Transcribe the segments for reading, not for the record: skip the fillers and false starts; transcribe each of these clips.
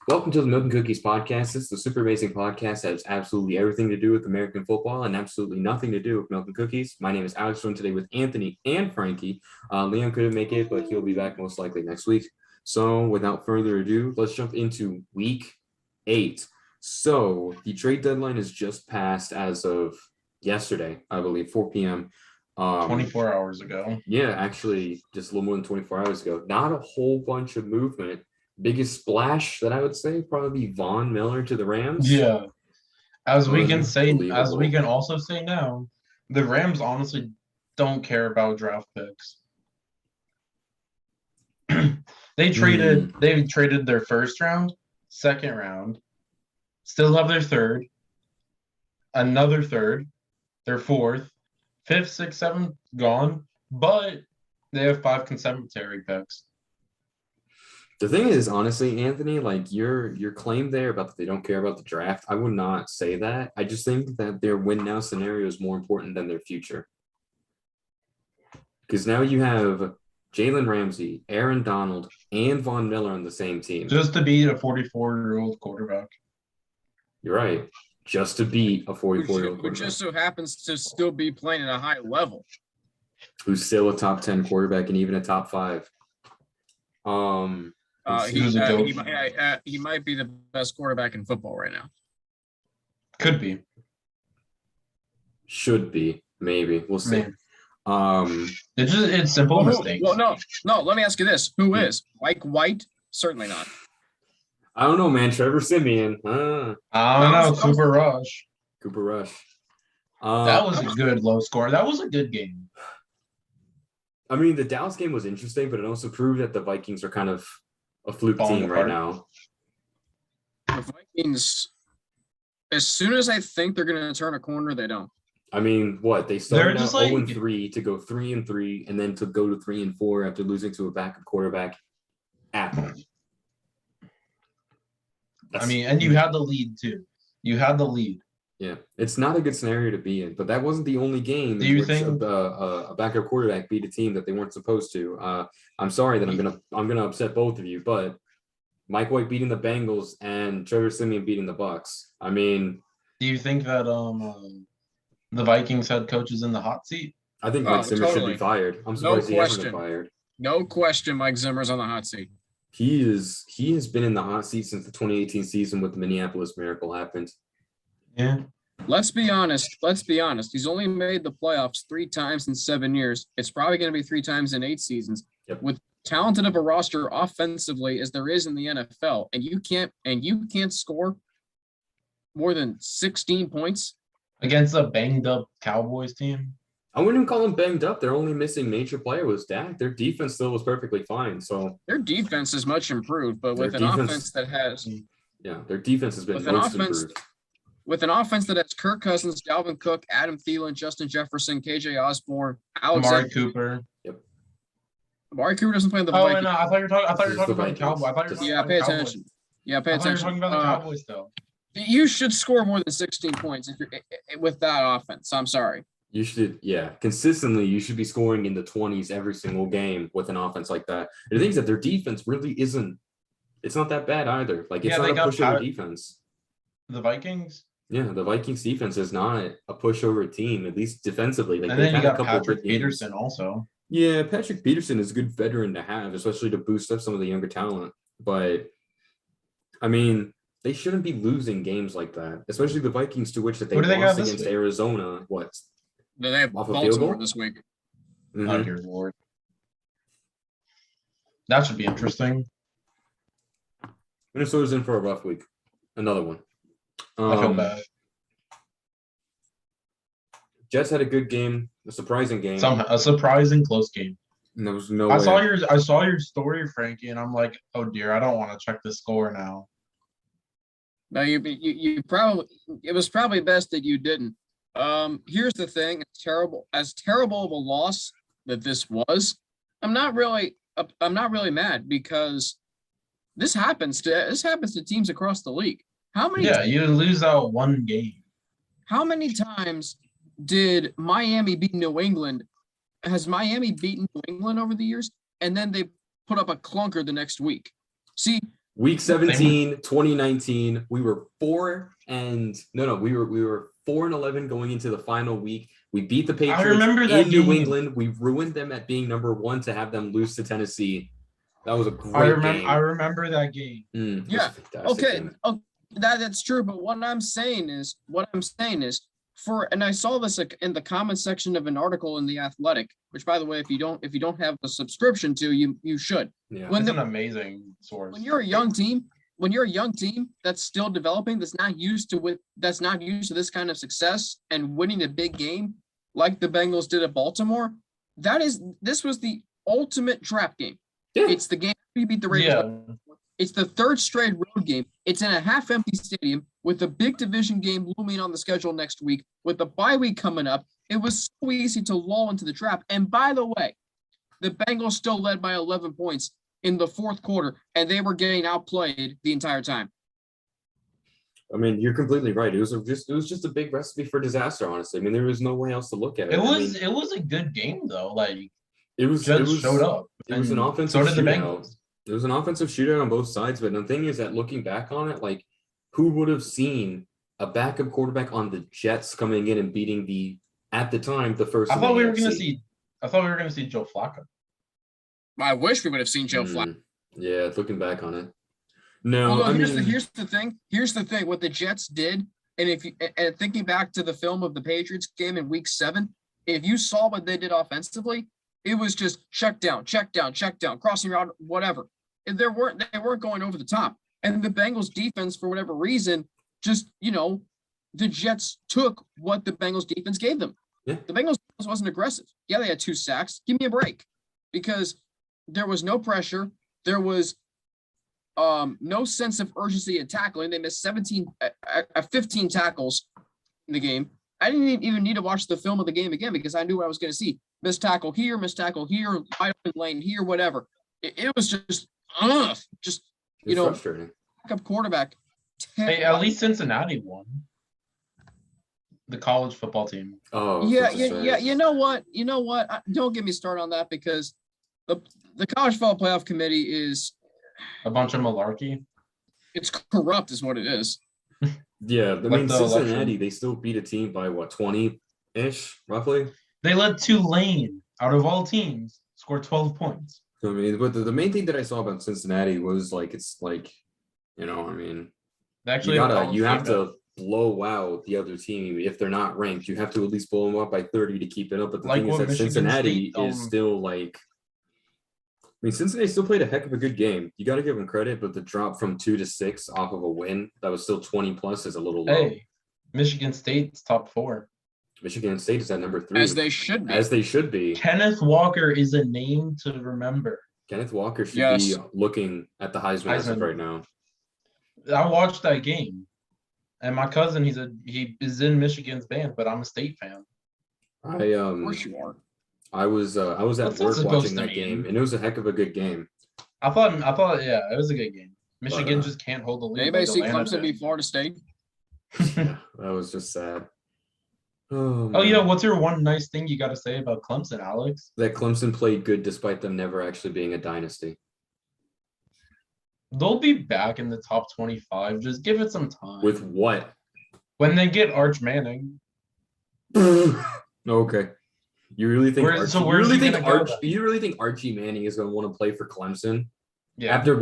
Welcome to the Milk and Cookies podcast. This is a super amazing podcast that has absolutely everything to do with American football and absolutely nothing to do with Milk and Cookies. My name is Alex. I'm today with Anthony and Frankie. Leon couldn't make it, but he'll be back most likely next week. So without further ado, let's jump into week 8. So the trade deadline is just passed as of yesterday, I believe, 4 p.m. 24 hours ago. Yeah, actually, just a little more than 24 hours ago. Not a whole bunch of movement. Biggest splash that I would say probably be Von Miller to the Rams. Yeah. As we can Unbelievable. also say now, the Rams honestly don't care about draft picks. They traded their first round, second round, still have their third, another third, their fourth, fifth, sixth, seventh gone, but they have 5 conservatory picks. The thing is, honestly, Anthony, like your claim there about that they don't care about the draft, I would not say that. I just think that their win now scenario is more important than their future. Because now you have Jalen Ramsey, Aaron Donald, and Von Miller on the same team. Just to beat a 44-year-old quarterback. You're right. Just to beat a 44-year-old quarterback. Who just so happens to still be playing at a high level. Who's still a top 10 quarterback and even a top 5. He might be the best quarterback in football right now. Could be. Should be. Maybe. We'll see. It's simple mistakes. Well, no. Let me ask you this: Who is Mike White? Certainly not. I don't know, man. Trevor Siemian. I don't know. Cooper Rush. That was a good low score. That was a good game. I mean, the Dallas game was interesting, but it also proved that the Vikings are kind of a fluke team right now. The Vikings, as soon as I think they're going to turn a corner, they don't. I mean, what? They started out 0-3 to go 3-3 and then to go to 3-4 after losing to a backup quarterback at home. And you had the lead too. You had the lead. Yeah, it's not a good scenario to be in, but that wasn't the only game in which a backup quarterback beat a team that they weren't supposed to. I'm sorry that I'm gonna upset both of you, but Mike White beating the Bengals and Trevor Siemian beating the Bucks. I mean, do you think that the Vikings head coach is in the hot seat? I think Mike Zimmer should be fired. I'm surprised he hasn't been fired. No question, Mike Zimmer's on the hot seat. He has been in the hot seat since the 2018 season with the Minneapolis Miracle happened. Yeah. Let's be honest. He's only made the playoffs 3 times in 7 years. It's probably going to be 3 times in 8 seasons. Yep. With talented of a roster offensively as there is in the NFL, and you can't score more than 16 points against a banged up Cowboys team. I wouldn't even call them banged up. Their only missing major player was Dak. Their defense still was perfectly fine. So their defense is much improved, but with an offense that has their defense has been most improved. With an offense that has Kirk Cousins, Dalvin Cook, Adam Thielen, Justin Jefferson, KJ Osborne, Amari Cooper. Yep. Amari Cooper doesn't play in the Vikings. Oh, no, I thought you were talking about the Cowboys. Pay attention. Yeah, pay attention. I thought you were talking about the Cowboys, though. You should score more than 16 points if you're with that offense. I'm sorry. You should, consistently. You should be scoring in the 20s every single game with an offense like that. And the thing is that their defense really isn't. It's not that bad either. Like it's not a pushover defense. The Vikings. Yeah, the Vikings defense is not a pushover team, at least defensively. Like and then you got Patrick Peterson also. Yeah, Patrick Peterson is a good veteran to have, especially to boost up some of the younger talent. But, I mean, they shouldn't be losing games like that, especially the Vikings, to which that they lost against Arizona. What? They have Baltimore this week. Mm-hmm. Oh, dear Lord. That should be interesting. Minnesota's in for a rough week. Another one. I feel bad. Jets had a good game, a surprising game. A surprising close game. And there was no I saw your story, Frankie, and I'm like, oh dear, I don't want to check the score now. No, you probably it was probably best that you didn't. Here's the thing: it's terrible. As terrible of a loss that this was, I'm not really mad because this happens to teams across the league. How many? Yeah, you lose out one game. How many times did Miami beat New England? Has Miami beaten New England over the years? And then they put up a clunker the next week. See, Week 17, 2019, we were 4-11 going into the final week. We beat the Patriots remember that in New game. England. We ruined them at being number 1 to have them lose to Tennessee. That was a great game. I remember that game. Yeah. Okay. Game. Oh, that's true. But what I'm saying is, and I saw this in the comment section of an article in The Athletic, which, by the way, if you don't have a subscription to, you should. Yeah. It's an amazing source. When you're a young team that's still developing, that's not used to this kind of success and winning a big game like the Bengals did at Baltimore, this was the ultimate trap game. Yeah. It's the game you beat the Ravens. Yeah. It's the third straight road game. It's in a half-empty stadium with a big division game looming on the schedule next week. With the bye week coming up, it was so easy to lull into the trap. And by the way, the Bengals still led by 11 points in the fourth quarter, and they were getting outplayed the entire time. I mean, you're completely right. It was just a big recipe for disaster, honestly. I mean, there was no way else to look at it. It was a good game, though. Like, it was showed up. It was an offensive shootout. It was an offensive shootout on both sides, but the thing is that looking back on it, like, who would have seen a backup quarterback on the Jets coming in and beating at the time, the first. I thought we were going to see Joe Flacco. I wish we would have seen Joe Flacco. Yeah, looking back on it. No, although here's the thing. What the Jets did, and thinking back to the film of the Patriots game in Week 7, if you saw what they did offensively, it was just check down, crossing route, whatever. They weren't going over the top. And the Bengals defense, for whatever reason, just, the Jets took what the Bengals defense gave them. Yeah. The Bengals wasn't aggressive. Yeah, they had 2 sacks. Give me a break. Because there was no pressure. There was no sense of urgency in tackling. They missed 15 tackles in the game. I didn't even need to watch the film of the game again because I knew what I was going to see. Missed tackle here, wide open lane here, whatever. It was just frustrating. Backup quarterback. Hey, at least Cincinnati won. The college football team. Oh, yeah. You know what? Don't get me started on that because the college football playoff committee is a bunch of malarkey. It's corrupt, is what it is. Yeah, I mean, Cincinnati, they still beat a team by 20-ish, roughly. They led Tulane out of all teams, scored 12 points. So, I mean, but the main thing that I saw about Cincinnati was actually, you have to blow out the other team if they're not ranked. You have to at least blow them up by 30 to keep it up. But the thing is that Cincinnati is still Cincinnati still played a heck of a good game. You got to give them credit, but the drop from 2 to 6 off of a win that was still 20 plus is a little low. Hey, Michigan State's top 4. Michigan State is at number 3. As they should be. Kenneth Walker is a name to remember. Kenneth Walker should be looking at the Heisman as of right now. I watched that game, and my cousin, he is in Michigan's band, but I'm a State fan. Of course you are. I was at work watching that game, and it was a heck of a good game. I thought, yeah, it was a good game. Michigan just can't hold the lead. Anybody see Clemson beat Florida State? Yeah, that was just sad. Oh, what's your one nice thing you got to say about Clemson, Alex? That Clemson played good despite them never actually being a dynasty. They'll be back in the top 25. Just give it some time. With what? When they get Arch Manning. Okay. You really think Archie Manning is going to want to play for Clemson? Yeah. After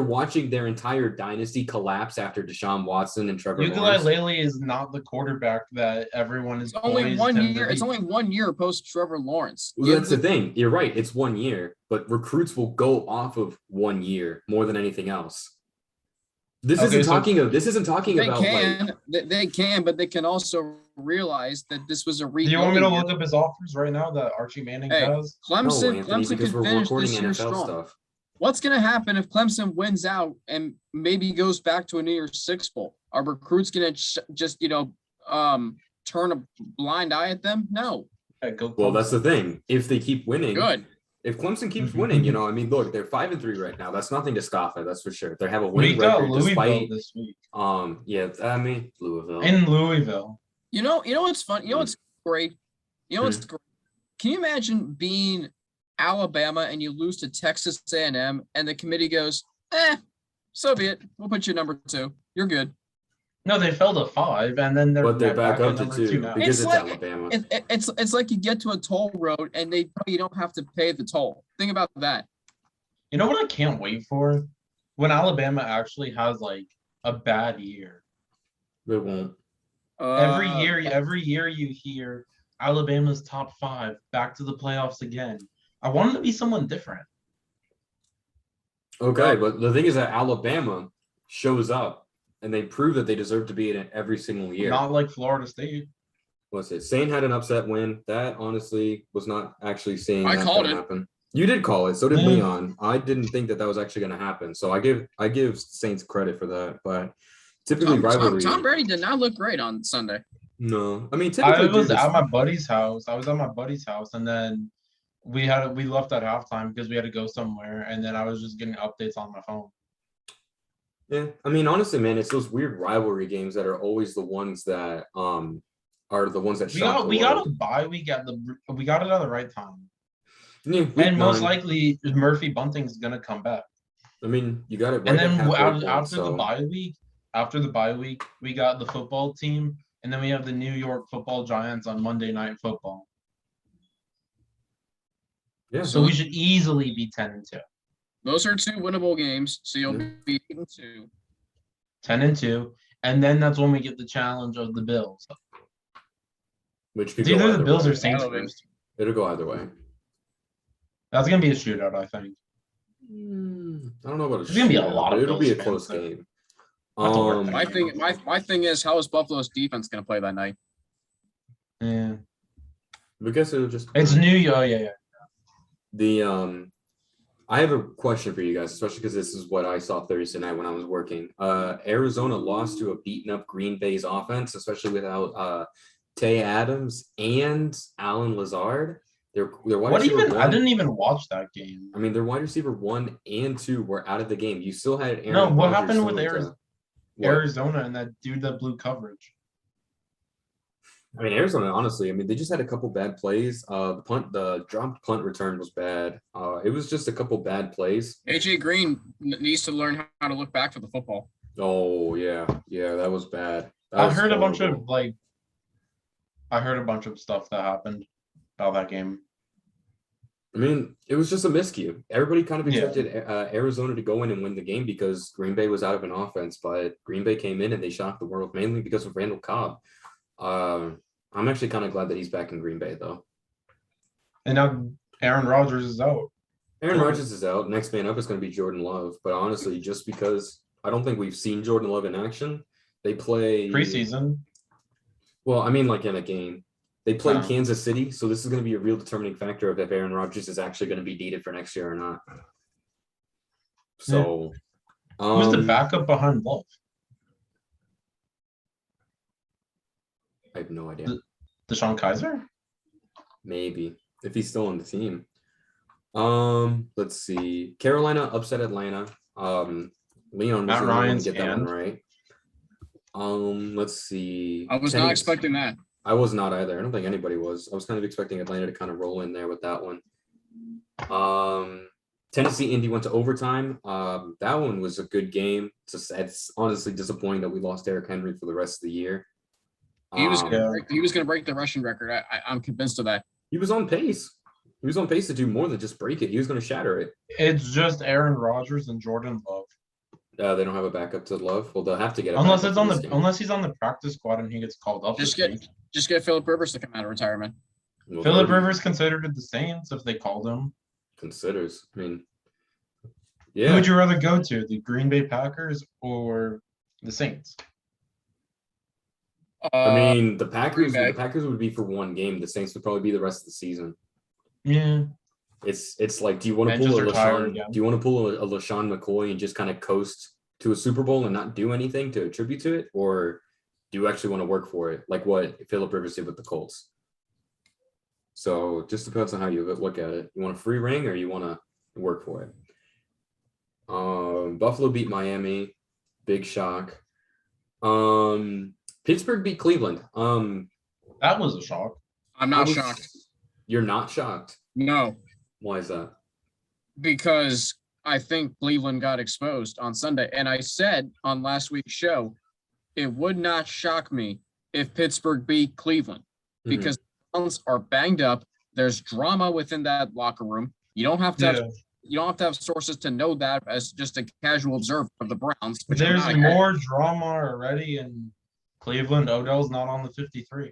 watching their entire dynasty collapse after Deshaun Watson and Trevor Lawrence. Ukulele is not the quarterback that everyone is. It's only 1 year. It's only 1 year post Trevor Lawrence. Well, that's the thing. You're right. It's 1 year, but recruits will go off of 1 year more than anything else. This isn't talking about. They can, but they can also realize that this was a rebuilding. Do you want me to look up his offers right now that Archie Manning has? Clemson could finish this year strong. Stuff. What's going to happen if Clemson wins out and maybe goes back to a New Year's Six bowl? Are recruits going to just turn a blind eye at them? No. Well, that's the thing. If they keep winning, good. If Clemson keeps winning, look, they're 5-3 right now. That's nothing to scoff at. That's for sure. They have a winning record despite this week. Louisville. In Louisville. You know what's fun? You know what's great? What's great? Can you imagine being Alabama and you lose to Texas A&M and the committee goes, So be it. We'll put you number 2. You're good. No, they fell to 5, and then But they're back up at to number 2 now. because it's like Alabama. it's like you get to a toll road and they tell you don't have to pay the toll. Think about that. You know what I can't wait for? When Alabama actually has like a bad year. It won't. Every year you hear Alabama's top 5 back to the playoffs again. I want it to be someone different. Okay, but the thing is that Alabama shows up and they prove that they deserve to be in it every single year. Not like Florida State. What's it? Sane had an upset win. That honestly was not actually seeing I that called gonna it. happen. You did call it. So did Yeah. Leon. I didn't think that was actually going to happen. So I give Saints credit for that. But typically rivalry. Tom Brady did not look great on Sunday. No, I mean I typically. was at my buddy's house. I was at my buddy's house, and then we left at halftime because we had to go somewhere, and then I was just getting updates on my phone. Yeah, I mean honestly, man, it's those weird rivalry games that are always the ones that are the ones that We got a bye. We got it at the right time. Yeah, And most likely Murphy Bunting's gonna come back. I mean, you got it right. And then after the bye week, we got the football team, and then we have the New York Football Giants on Monday Night Football. Yeah. So we should easily be 10-2. Those are 2 winnable games, so you'll be 8-2. 10-2, and then that's when we get the challenge of the Bills. Which could It's either go the Bills way. or Saints first. It'll go either way. That's gonna be a shootout, I think. I don't know about a It's gonna be a lot of it'll be a Bills close fans, game. My thing is, how is Buffalo's defense going to play that night? Yeah, I guess it'll just. it's New York. Yeah. The I have a question for you guys, especially because this is what I saw Thursday night when I was working. Arizona lost to a beaten up Green Bay's offense, especially without Tay Adams and Alan Lazard. Their wide receiver I didn't even watch that game. I mean, their wide receiver 1 and 2 were out of the game. You still had Aaron. No, what Rodgers happened with Arizona? Arizona and that dude that blew coverage? I mean, Arizona, honestly, I mean, they just had a couple bad plays. The dropped punt return was bad. It was just a couple bad plays. AJ Green needs to learn how to look back for the football. Oh yeah, that was bad. I heard a bunch of stuff that happened about that game. I mean, it was just a miscue. Everybody kind of expected Arizona to go in and win the game because Green Bay was out of an offense, but Green Bay came in and they shocked the world, mainly because of Randall Cobb. I'm actually kind of glad that he's back in Green Bay, though. And now Aaron Rodgers is out. Aaron Rodgers is out. Next man up is going to be Jordan Love. But honestly, just because I don't think we've seen Jordan Love in action, they play preseason. Well, I mean, like in a game. They play Oh. Kansas City, so this is going to be a real determining factor of if Aaron Rodgers is actually going to be needed for next year or not. So, who's the backup behind Love? I have no idea. DeShone Kaiser? Maybe if he's still on the team. Let's see. Carolina upset Atlanta. Leon was the one to get that one right. Let's see. I was not expecting that. I was not either. I don't think anybody was. I was kind of expecting Atlanta to kind of roll in there with that one. Tennessee Indy went to overtime. That one was a good game. It's honestly disappointing that we lost Derrick Henry for the rest of the year. He was going to break the rushing record. I'm convinced of that. He was on pace. He was on pace to do more than just break it. He was going to shatter it. It's just Aaron Rodgers and Jordan Love. They don't have a backup to Love. Well, they'll have to get a unless backup it's unless he's on the practice squad and he gets called up. Just get Phillip Rivers to come out of retirement. Well, Phillip Rivers considered it the Saints if they called him. Considers. I mean, Who yeah. would you rather go to, the Green Bay Packers or the Saints? I mean, the Packers. Green Bay. The Packers would be for one game. The Saints would probably be the rest of the season. Yeah. It's like, do you want to And pull a just retire LaShawn? again. Do you want to pull a LaShawn McCoy and just kind of coast to a Super Bowl and not do anything to attribute to it, or do you actually want to work for it, like what Phillip Rivers did with the Colts? So just depends on how you look at it. You want a free ring or you want to work for it. Buffalo beat Miami, big shock. Pittsburgh beat Cleveland. That was a shock. I'm not shocked. You're not shocked. No, Why is that? because I think Cleveland got exposed on Sunday. And I said on last week's show, it would not shock me if Pittsburgh beat Cleveland because the Browns are banged up. There's drama within that locker room. You don't have to have sources to know that as just a casual observer of the Browns. There's more drama already in Cleveland. Odell's not on the 53.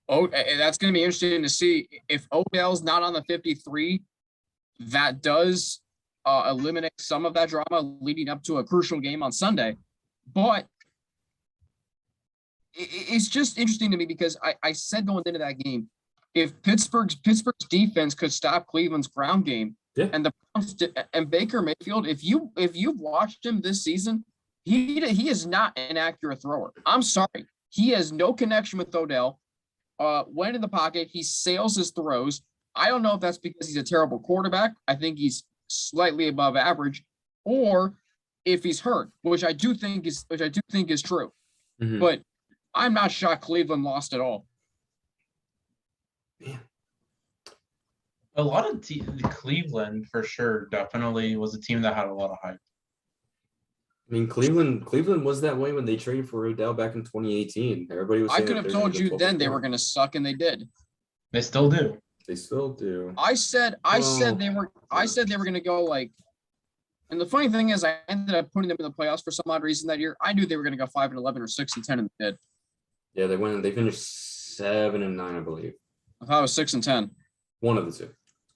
Oh, that's going to be interesting to see if Odell's not on the 53. That does eliminate some of that drama leading up to a crucial game on Sunday. But it's just interesting to me because I said going into that game, if Pittsburgh's defense could stop Cleveland's ground game, and the Browns and Baker Mayfield, if you've watched him this season, he is not an accurate thrower. I'm sorry, he has no connection with Odell. Went in the pocket, he sails his throws. I don't know if that's because he's a terrible quarterback. I think he's slightly above average, or if he's hurt, which I do think is true. Mm-hmm. But I'm not shocked Cleveland lost at all. Yeah. A lot of Cleveland for sure definitely was a team that had a lot of hype. I mean, Cleveland was that way when they traded for Odell back in 2018. Everybody was. I could have told you then they were going to suck, and they did. They still do. They still do. I said they were going to go like. And the funny thing is, I ended up putting them in the playoffs for some odd reason that year. I knew they were going to go 5-11 or 6-10, and they did. Yeah, they went. They finished 7-9, I believe. I thought it was 6-10. One of the two.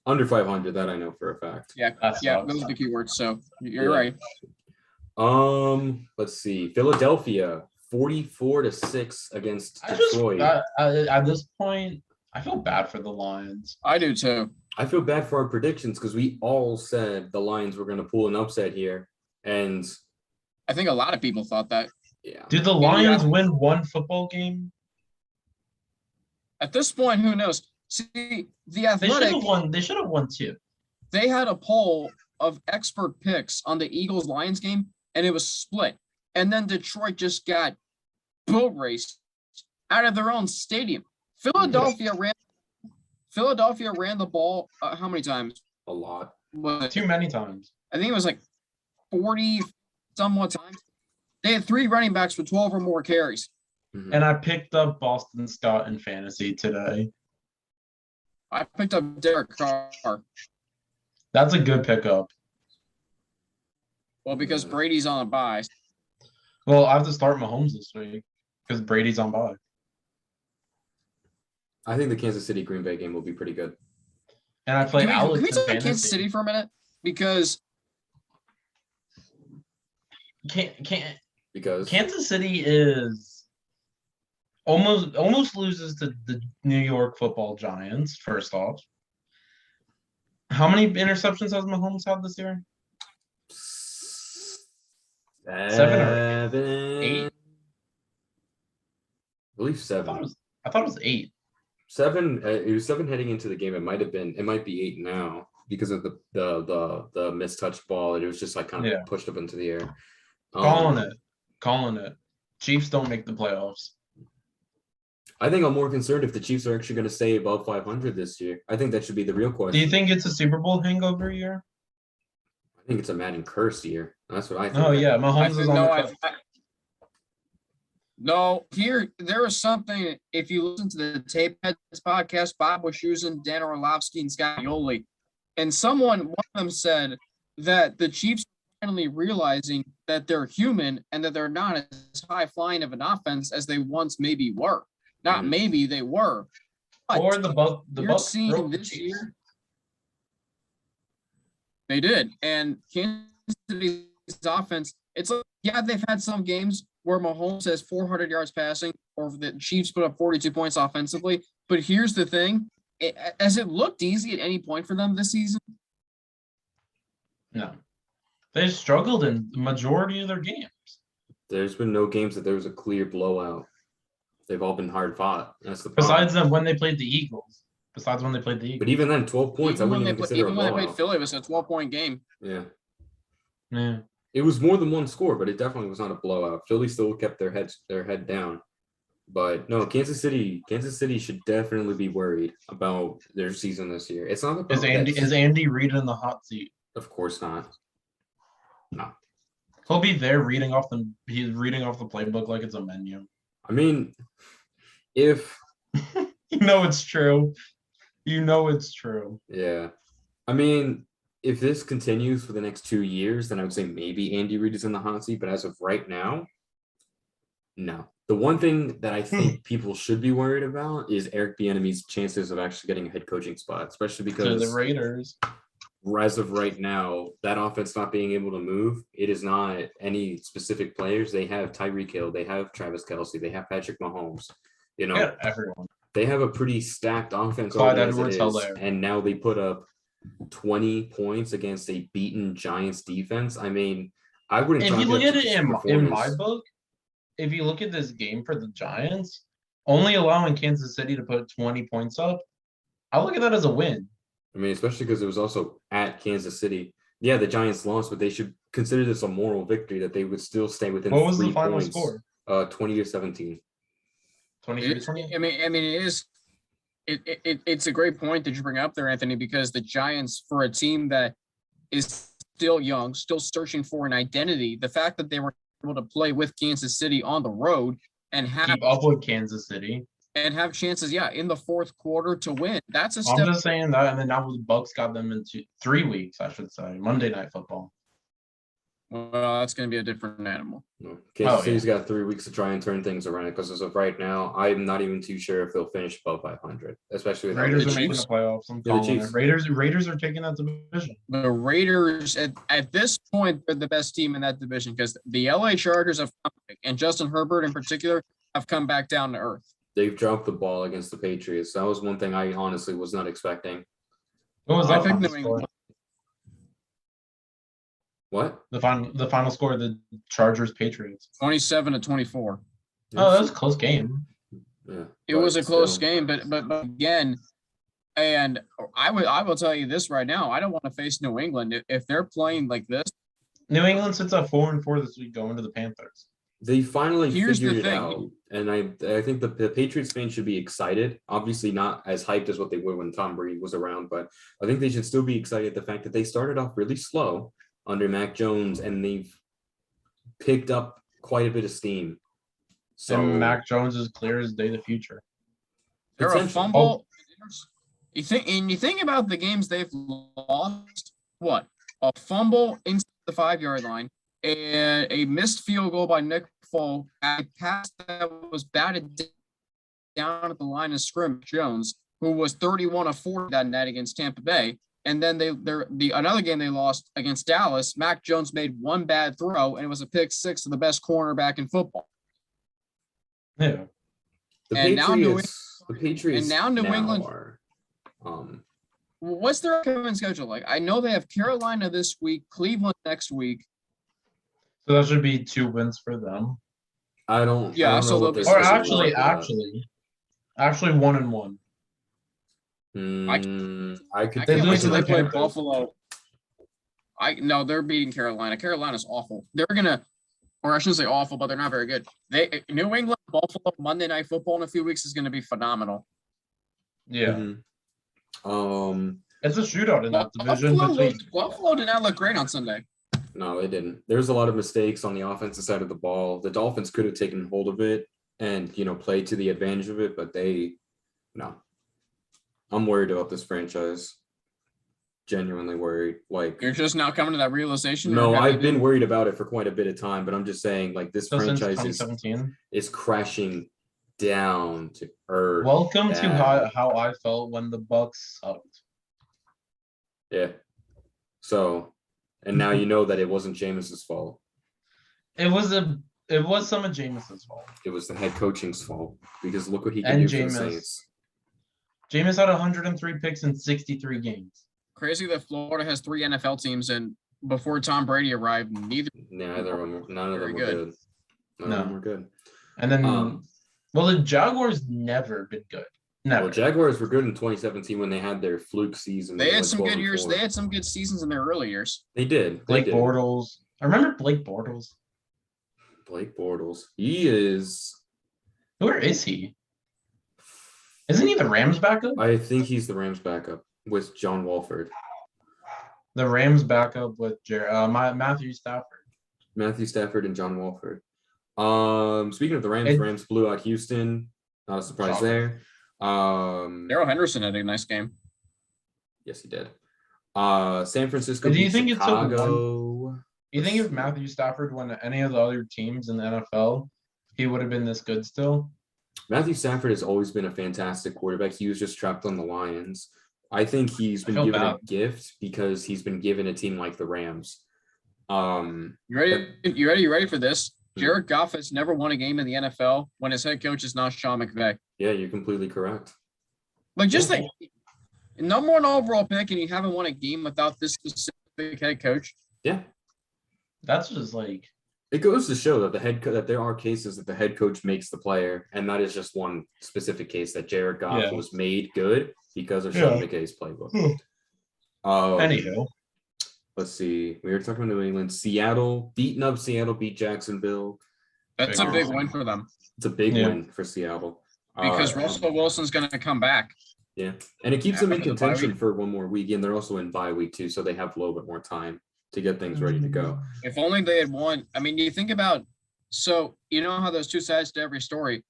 Under 500, that I know for a fact. Yeah, those are the key words. So you're right. Let's see. Philadelphia 44-6 against Detroit. At this point, I feel bad for the Lions. I do too. I feel bad for our predictions because we all said the Lions were going to pull an upset here, and I think a lot of people thought that. Yeah. Did the Lions win one football game? At this point, who knows? See, the Athletic. They should have won two. They had a poll of expert picks on the Eagles-Lions game, and it was split. And then Detroit just got boat raced out of their own stadium. Philadelphia ran the ball how many times? A lot. Too many times. I think it was like 40 somewhat times. They had 3 running backs with 12 or more carries. Mm-hmm. And I picked up Boston Scott in fantasy today. I picked up Derek Carr. That's a good pickup. Well, because Brady's on a bye. Well, I have to start Mahomes this week because Brady's on bye. I think the Kansas City Green Bay game will be pretty good. And I play Alex Can we in talk fantasy. Kansas City for a minute? Because Kansas City is almost loses to the New York Football Giants. First off, how many interceptions has Mahomes had this year? 7 or 8? I believe 7. I thought it was 8. 7. It was 7 heading into the game. It might be 8 now because of the mistouched ball. And it was just like kind of pushed up into the air. Calling it. Chiefs don't make the playoffs. I think I'm more concerned if the Chiefs are actually going to stay above 500 this year. I think that should be the real question. Do you think it's a Super Bowl hangover year? I think it's a Madden curse year. That's what I think. Oh yeah, Mahomes is on the cusp. No, there was something. If you listen to the Tape Heads podcast, Bob Wischusen, Dan Orlovsky, and Scott Yoli, and one of them said that the Chiefs are finally realizing that they're human and that they're not as high flying of an offense as they once maybe were. Not maybe they were. Or the Bucs seeing broke this the year. They did, and Kansas City's offense. It's like they've had some games where Mahomes has 400 yards passing, or the Chiefs put up 42 points offensively. But here's the thing: has it looked easy at any point for them this season? No, they struggled in the majority of their games. There's been no games that there was a clear blowout. They've all been hard fought. That's the problem. Besides them when they played the Eagles. But even then, 12 points, I wouldn't even consider a blowout. Even when they played Philly, it was a 12-point game. Yeah. Yeah. It was more than one score, but it definitely was not a blowout. Philly still kept their head down. But no, Kansas City should definitely be worried about their season this year. It's not Is Andy Reid in the hot seat? Of course not. No. He'll be there he's reading off the playbook like it's a menu. I mean, if You know it's true. You know it's true. yeah. I mean, if this continues for the next 2 years, then I would say maybe Andy Reid is in the hot seat. But as of right now, no. The one thing that I think people should be worried about is Eric Bieniemy's chances of actually getting a head coaching spot, especially To because the Raiders. as of right now, that offense not being able to move, it is not any specific players. They have Tyreek Hill, they have Travis Kelce, they have Patrick Mahomes. You know, Yeah, everyone. they have a pretty stacked offense Clyde already as it Edwards-Helaire. is, and now they put up 20 points against a beaten Giants defense. I mean, I wouldn't. If chalk you look up at to it just in my performance. book, if you look at this game for the Giants, only allowing Kansas City to put 20 points up, I look at that as a win. I mean, especially because it was also at Kansas City. Yeah, the Giants lost, but they should consider this a moral victory that they would still stay within What was 3 the final points. score? 20-17. 23-20? I mean, it is. It's a great point that you bring up there, Anthony, because the Giants, for a team that is still young, still searching for an identity, the fact that they were able to play with Kansas City on the road and Keep up with Kansas City. and have chances, in the fourth quarter to win. That's a I'm step. just saying that, and then now the Bucks got them into 3 weeks, I should say. Monday Night Football. Well, that's going to be a different animal. No. Kansas City's got 3 weeks to try and turn things around because as of right now, I'm not even too sure if they'll finish above 500, especially with Raiders the are making the Chiefs. playoffs. I'm Yeah, the calling it. Chiefs. Raiders are taking that division. The Raiders, at this point, they're the best team in that division because the LA Chargers have come back, and Justin Herbert in particular have come back down to earth. They've dropped the ball against the Patriots. That was one thing I honestly was not expecting. What was I that picked final New score? England. What? The final score of the Chargers Patriots. 27-24. Oh, that was a close game. Yeah. It was a close game, but again, and I will tell you this right now, I don't want to face New England if they're playing like this. New England sits at 4-4 this week, going to the Panthers. They finally Here's the figured it thing. out, and I think the Patriots fans should be excited. Obviously, not as hyped as what they were when Tom Brady was around, but I think they should still be excited at the fact that they started off really slow under Mac Jones, and they've picked up quite a bit of steam. So And Mac Jones is clear as day the future. They're a potential. fumble. You think about the games they've lost. What? A fumble inside the 5-yard line, and a missed field goal by Nick Foles, a pass that was batted down at the line of scrimmage. Jones, who was 31 of 40 that night against Tampa Bay, and then another game they lost against Dallas. Mac Jones made one bad throw, and it was a pick six of the best cornerback in football. Yeah. the and now New Patriots and now New England are, What's their upcoming schedule like? I know they have Carolina this week, Cleveland next week. So that should be 2 wins for them. I don't. Yeah, I don't so know what they'll their be- Or schedule is like for actually 1-1. that. I could. I They can't lose wait to till the they play Panthers. Buffalo. No, they're beating Carolina. Carolina's awful. They're gonna, or I shouldn't say awful, but they're not very good. New England, Buffalo, Monday Night Football in a few weeks is going to be phenomenal. Yeah. Mhm. It's a shootout in that division. Buffalo did not look great on Sunday. No, they didn't. There's a lot of mistakes on the offensive side of the ball. The Dolphins could have taken hold of it and played to the advantage of it, but no. I'm worried about this franchise. Genuinely worried. Like, You're just now coming to that realization. no, or have I've you been worried about it for quite a bit of time, but I'm just saying, like, this Since franchise 2017. is crashing down to earth. Welcome to bad. how I felt when the Bucks sucked. Yeah. So, and now you know that it wasn't Jameis's fault. It was some of Jameis's fault. It was the head coaching's fault because look what he can And do for the Jameis. Saints. Jameis had 103 picks in 63 games. Crazy that Florida has 3 NFL teams, and before Tom Brady arrived, none of None of them Very were good. good. None of them were good. And then, Um, the Jaguars never been good. Never. Well, Jaguars were good in 2017 when they had their fluke season. they where had went some 12 good and years. 4. They had some good seasons in their early years. They did. Blake They did. Bortles. I remember Blake Bortles. Blake Bortles. He is. Where is he? Isn't he the Rams backup? I think he's the Rams backup with John Walford. The Rams back up with Matthew Stafford. Matthew Stafford and John Wolford. Speaking of the Rams, Rams blew out Houston. Not a surprise there. Darrell Henderson had a nice game. Yes, he did. San Francisco Do you beat think Chicago. You think if Matthew Stafford went to any of the other teams in the NFL, he would have been this good still? Matthew Stafford has always been a fantastic quarterback. He was just trapped on the Lions. I think he's been given a gift because he's been given a team like the Rams. You ready for this? Jared Goff has never won a game in the NFL when his head coach is not Sean McVay. Yeah, you're completely correct. Like, just think, number one overall pick, and you haven't won a game without this specific head coach. Yeah, that's just like it goes to show that that there are cases that the head coach makes the player, and that is just one specific case that Jared Goff was made good because of Sean McVay's playbook. Anyhow. Let's see. We were talking about New England. Seattle, beating up Seattle, beat Jacksonville. That's a big win for them. It's a big win for Seattle. Because Russell Wilson's going to come back. Yeah. And it keeps them in contention for one more week. And they're also in bye week too, so they have a little bit more time to get things ready to go. If only they had won. I mean, you think about, so you know how there's two sides to every story.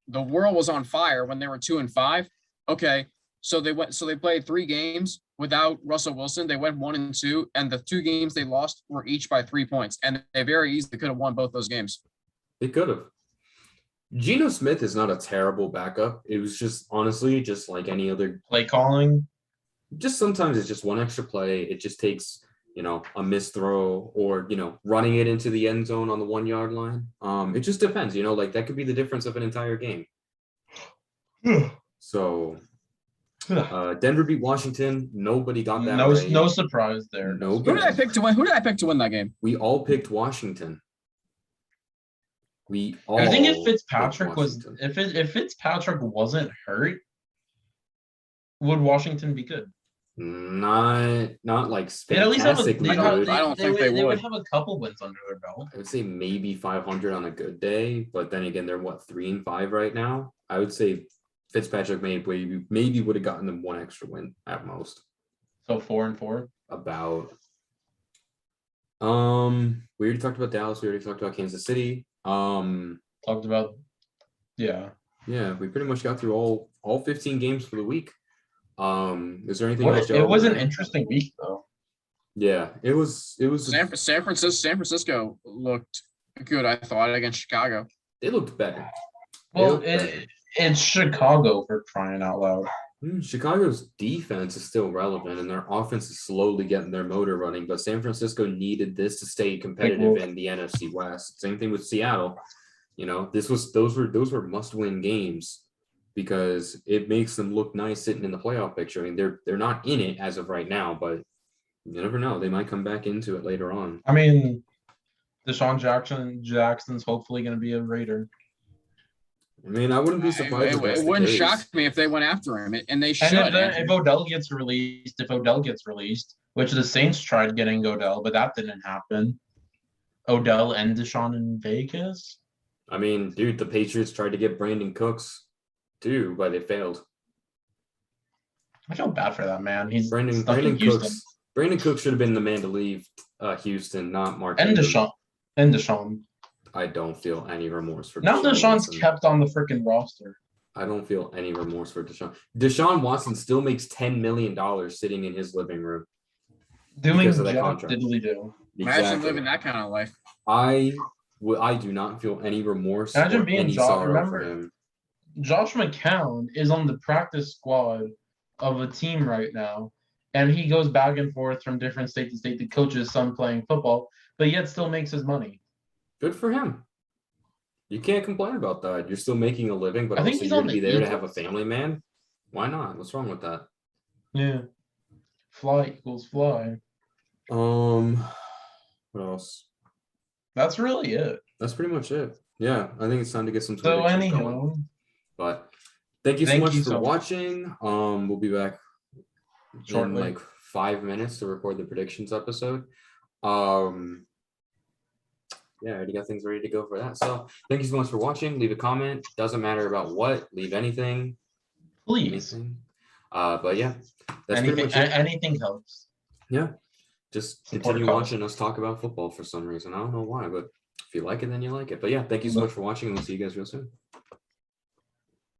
The world was on fire when they were 2-5. Okay. So they played 3 games without Russell Wilson. They went 1-2, and the 2 games they lost were each by 3 points. And they very easily could have won both those games. They could have. Geno Smith is not a terrible backup. It was just honestly just like any other play calling. Just sometimes it's just one extra play. It just takes, a missed throw or, running it into the end zone on the 1 yard line. It just depends, like that could be the difference of an entire game. So Denver beat Washington. Nobody got that right. No surprise there. Nobody. Who did I pick to win? Who did I pick to win that game? We all picked Washington. I think if Fitzpatrick wasn't hurt, would Washington be good? Not like fantastically good. I don't think they would have a couple wins under their belt. I would say maybe 500 on a good day, but then again, they're 3-5 right now. I would say Fitzpatrick maybe would have gotten them 1 extra win at most. So 4-4. About. We already talked about Dallas. We already talked about Kansas City. Talked about. Yeah, we pretty much got through all 15 games for the week. Is there anything else? It was an interesting week though. Yeah, it was. San Francisco looked good, I thought, against Chicago. They looked better. Well, it's Chicago, for crying out loud. Chicago's defense is still relevant, and their offense is slowly getting their motor running. But San Francisco needed this to stay competitive in the NFC West. Same thing with Seattle. Those were must-win games because it makes them look nice sitting in the playoff picture. I mean, they're not in it as of right now, but you never know. They might come back into it later on. I mean, Deshaun Jackson's hopefully going to be a Raider. I mean, I wouldn't be surprised. It wouldn't shock me if they went after him, and they should. If Odell gets released, which the Saints tried getting Odell, but that didn't happen. Odell and Deshaun in Vegas. I mean, dude, the Patriots tried to get Brandon Cooks too, but they failed. I feel bad for that man. He's Brandon Cooks. Brandon Cooks should have been the man to leave Houston, not Mark. And Deshaun. I don't feel any remorse for now Deshaun's kept on the freaking roster. I don't feel any remorse for Deshaun. Deshaun Watson still makes $10 million sitting in his living room. Doing that contract. Exactly. Imagine living that kind of life. I do not feel any remorse. Imagine being for him. Josh McCown is on the practice squad of a team right now, and he goes back and forth from different state to state to coach his son playing football, but yet still makes his money. Good for him. You can't complain about that. You're still making a living, but also you're going to be there to have a family, man. Why not? What's wrong with that? Yeah. Fly equals fly. What else? That's really it. That's pretty much it. Yeah, I think it's time to get some. So anyhow. But thank you so much for watching. We'll be back shortly, in like 5 minutes to record the predictions episode. Yeah, I already got things ready to go for that. So thank you so much for watching. Leave a comment. Doesn't matter about what. Leave anything. Please. Anything. But yeah, that's anything, pretty much it. Anything helps. Yeah. just Support continue a cause. watching us talk about football for some reason. I don't know why, but if you like it, then you like it. But yeah, thank you so much for watching, and we'll see you guys real soon.